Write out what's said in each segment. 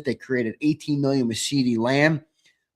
They created $18 million with CeeDee Lamb.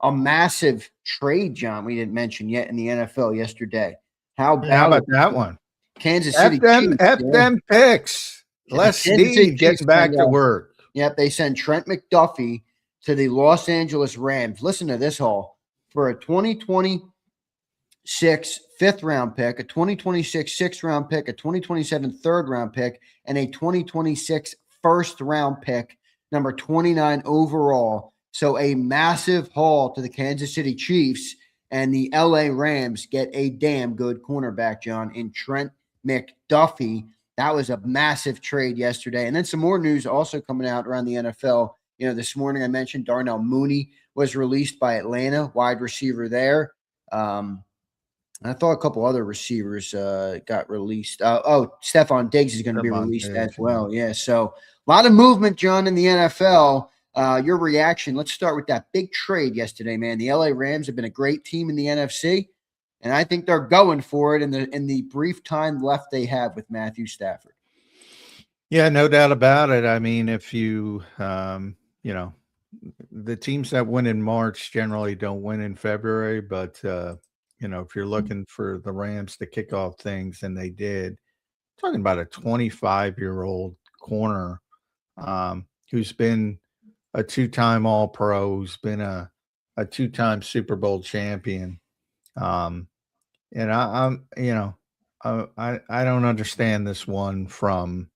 A massive trade, John, we didn't mention yet in the NFL yesterday. How about that one? Kansas City Chiefs. F them picks. Les Snead getting back to work. Yep, they send Trent McDuffie to the Los Angeles Rams. Listen to this haul. For a 2026 fifth-round pick, a 2026 sixth-round pick, a 2027 third-round pick, and a 2026 first-round pick, number 29 overall. So a massive haul to the Kansas City Chiefs, and the LA Rams get a damn good cornerback, John, in Trent McDuffie. That was a massive trade yesterday. And then some more news also coming out around the NFL. This morning I mentioned Darnell Mooney was released by Atlanta, wide receiver there. I thought a couple other receivers got released. Stephon Diggs is going to be released as well. Yeah, so a lot of movement, John, in the NFL. Your reaction, let's start with that big trade yesterday, man. The LA Rams have been a great team in the NFC, and I think they're going for it in the brief time left they have with Matthew Stafford. Yeah, no doubt about it. I mean, if you, the teams that win in March generally don't win in February, but, if you're looking for the Rams to kick off things, and they did, talking about a 25-year-old corner who's been a two-time All-Pro, who's been a two-time Super Bowl champion. And I don't understand this one from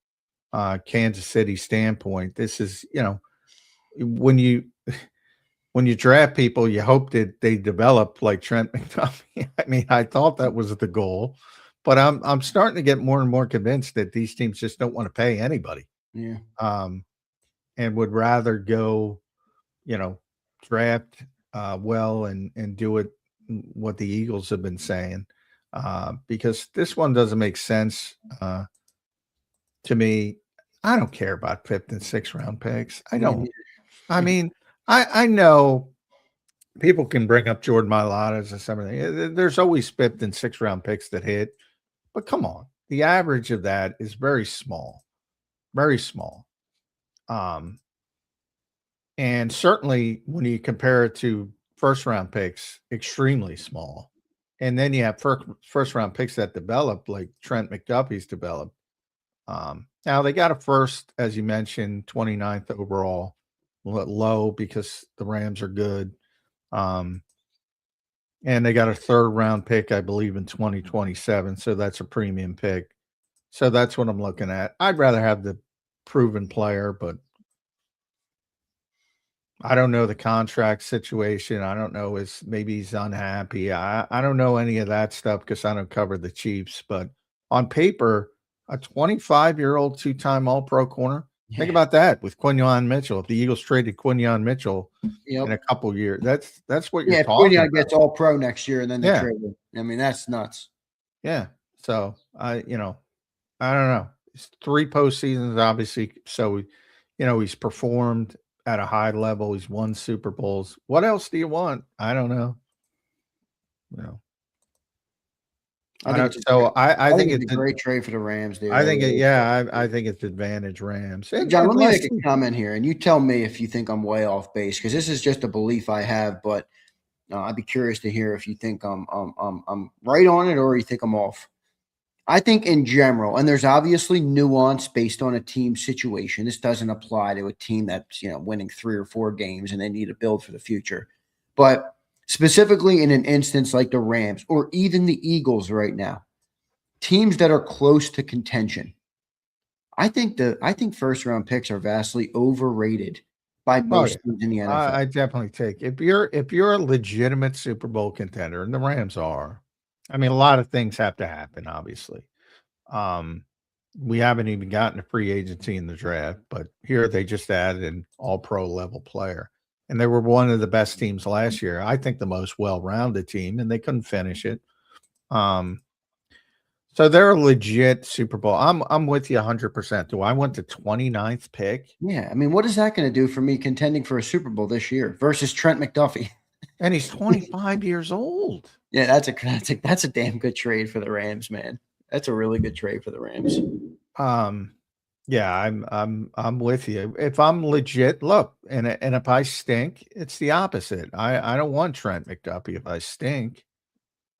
Kansas City standpoint. This is, when you draft people, you hope that they develop like Trent McDuffie. I mean, I thought that was the goal, but I'm starting to get more and more convinced that these teams just don't want to pay anybody. Yeah. And would rather go, draft well and do it what the Eagles have been saying, because this one doesn't make sense to me. I don't care about fifth and sixth round picks. I don't. I mean, I know people can bring up Jordan Mailata's and something. There's always fifth and sixth round picks that hit, but come on, the average of that is very small, very small. And certainly when you compare it to first round picks, extremely small. And then you have first round picks that develop, like Trent McDuffie's developed. Now they got a first, as you mentioned, 29th overall, low because the Rams are good. And they got a third round pick, I believe, in 2027. So that's a premium pick. So that's what I'm looking at. I'd rather have the proven player, but I don't know the contract situation. I don't know maybe he's unhappy. I don't know any of that stuff because I don't cover the Chiefs. But on paper, a 25-year-old two-time All-Pro corner. Yeah. Think about that with Quinyon Mitchell. If the Eagles traded Quinyon Mitchell in a couple of years, that's what you're talking about. Quinyon gets All-Pro next year, and then they trade him. I mean, that's nuts. Yeah. So I don't know. It's 3 postseasons, obviously. So he's performed at a high level. He's won Super Bowls. What else do you want? I don't know. I think it's a great trade for the Rams. Dude. I think it's advantage Rams. And John, let me make a comment here, and you tell me if you think I'm way off base, because this is just a belief I have. But I'd be curious to hear if you think I'm right on it or you think I'm off. I think in general, and there's obviously nuance based on a team situation. This doesn't apply to a team that's winning 3 or 4 games and they need to build for the future, but specifically in an instance like the Rams or even the Eagles right now, teams that are close to contention, I think first round picks are vastly overrated by most teams in the NFL. I definitely take if you're a legitimate Super Bowl contender, and the Rams are. I mean, a lot of things have to happen, obviously. We haven't even gotten to free agency in the draft, but here they just added an all-pro level player. And they were one of the best teams last year. I think the most well-rounded team, and they couldn't finish it. So they're a legit Super Bowl. I'm with you 100%. Do I want the 29th pick? Yeah. I mean, what is that going to do for me contending for a Super Bowl this year versus Trent McDuffie? And he's 25 years old. Yeah, that's a damn good trade for the Rams, man. That's a really good trade for the Rams. Yeah, I'm with you. If I'm legit, look, and if I stink, it's the opposite. I don't want Trent McDuffie if I stink.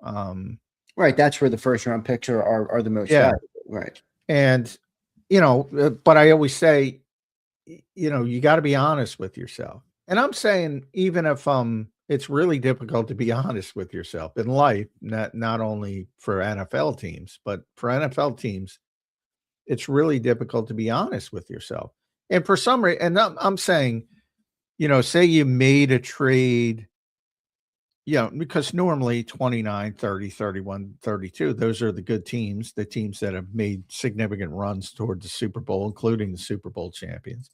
Right. That's where the first round picks are the most Yeah, valuable. Right. and but I always say, you got to be honest with yourself. And I'm saying, even if it's really difficult to be honest with yourself in life, not only for NFL teams, but for NFL teams, it's really difficult to be honest with yourself. And for some reason, and I'm saying, say you made a trade, because normally 29, 30, 31, 32, those are the good teams, the teams that have made significant runs toward the Super Bowl, including the Super Bowl champions.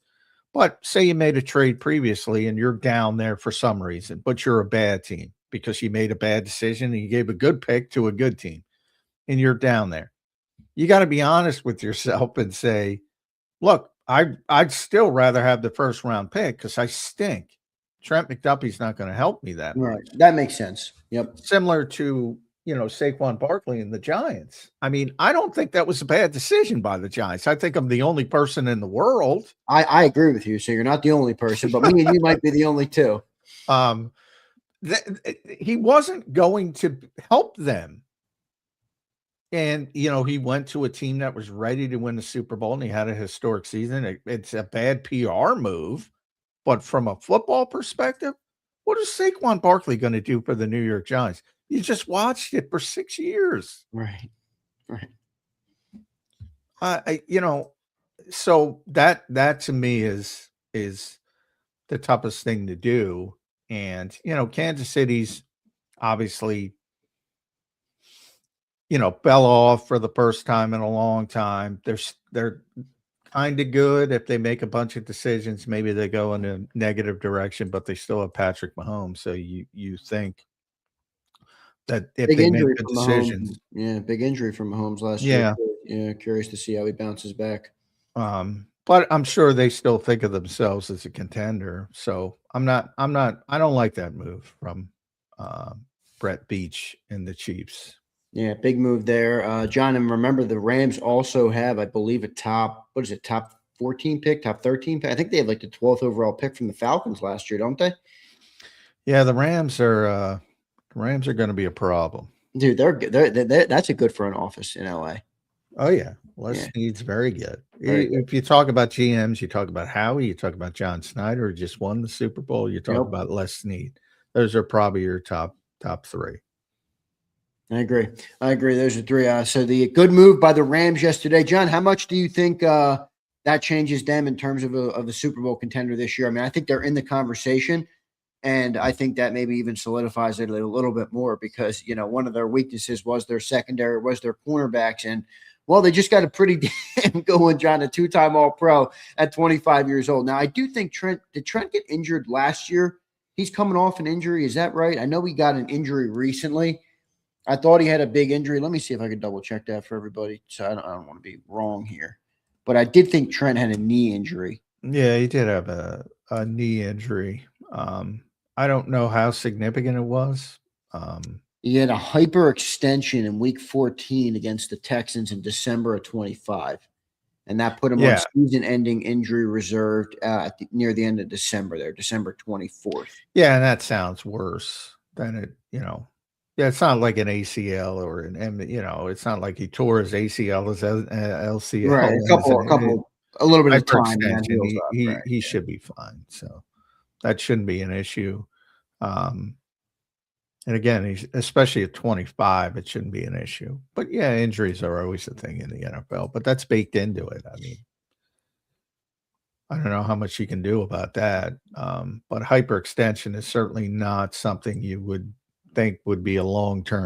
But say you made a trade previously and you're down there for some reason, but you're a bad team because you made a bad decision and you gave a good pick to a good team and you're down there. You got to be honest with yourself and say, look, I'd still rather have the first round pick because I stink. Trent McDuffie's not going to help me that Right. much. That makes sense. Yep. Similar to, Saquon Barkley and the Giants. I mean, I don't think that was a bad decision by the Giants. I think I'm the only person in the world. I agree with you. So you're not the only person, but me and you might be the only two. He wasn't going to help them. And, he went to a team that was ready to win the Super Bowl and he had a historic season. It's a bad PR move. But from a football perspective, what is Saquon Barkley going to do for the New York Giants? You just watched it for 6 years. Right. Right. So that to me is the toughest thing to do. And, Kansas City's obviously, fell off for the first time in a long time. They're kind of good. If they make a bunch of decisions, maybe they go in a negative direction, but they still have Patrick Mahomes. So you think that if Big they make injury good from Mahomes. decisions, Yeah, big injury from Mahomes last year. yeah. Yeah, curious to see how he bounces back. But I'm sure they still think of themselves as a contender. So I don't like that move from Brett Beach and the Chiefs. Yeah, big move there. John, and remember the Rams also have, I believe, a top 14 pick, top 13 pick. I think they have like the 12th overall pick from the Falcons last year, don't they? Yeah, the Rams are going to be a problem. Dude, that's a good front office in LA. Oh yeah, Les Snead's very good. Very good. If you talk about GMs, you talk about Howie, you talk about John Snyder, who just won the Super Bowl. You talk about Les Snead. Those are probably your top three. I agree. Those are three. So the good move by the Rams yesterday, John. How much do you think that changes them in terms of the Super Bowl contender this year? I mean, I think they're in the conversation, and I think that maybe even solidifies it a little bit more because one of their weaknesses was their secondary, was their cornerbacks, and well, they just got a pretty damn good one, John, a two-time All-Pro at 25 years old. Now, I do think did Trent get injured last year? He's coming off an injury. Is that right? I know he got an injury recently. I thought he had a big injury. Let me see if I could double check that for everybody. So I don't want to be wrong here. But I did think Trent had a knee injury. Yeah, he did have a knee injury. I don't know how significant it was. He had a hyperextension in week 14 against the Texans in December of 25. And that put him on season-ending injury reserved near the end of December there, December 24th. Yeah, and that sounds worse than it, Yeah, it's not like an ACL or it's not like he tore his ACL as LCL. Right, a little bit of time. He should be fine. So that shouldn't be an issue. And again, he's especially at 25, it shouldn't be an issue. But yeah, injuries are always a thing in the NFL, but that's baked into it. I mean, I don't know how much you can do about that. But hyperextension is certainly not something you would think would be a long-term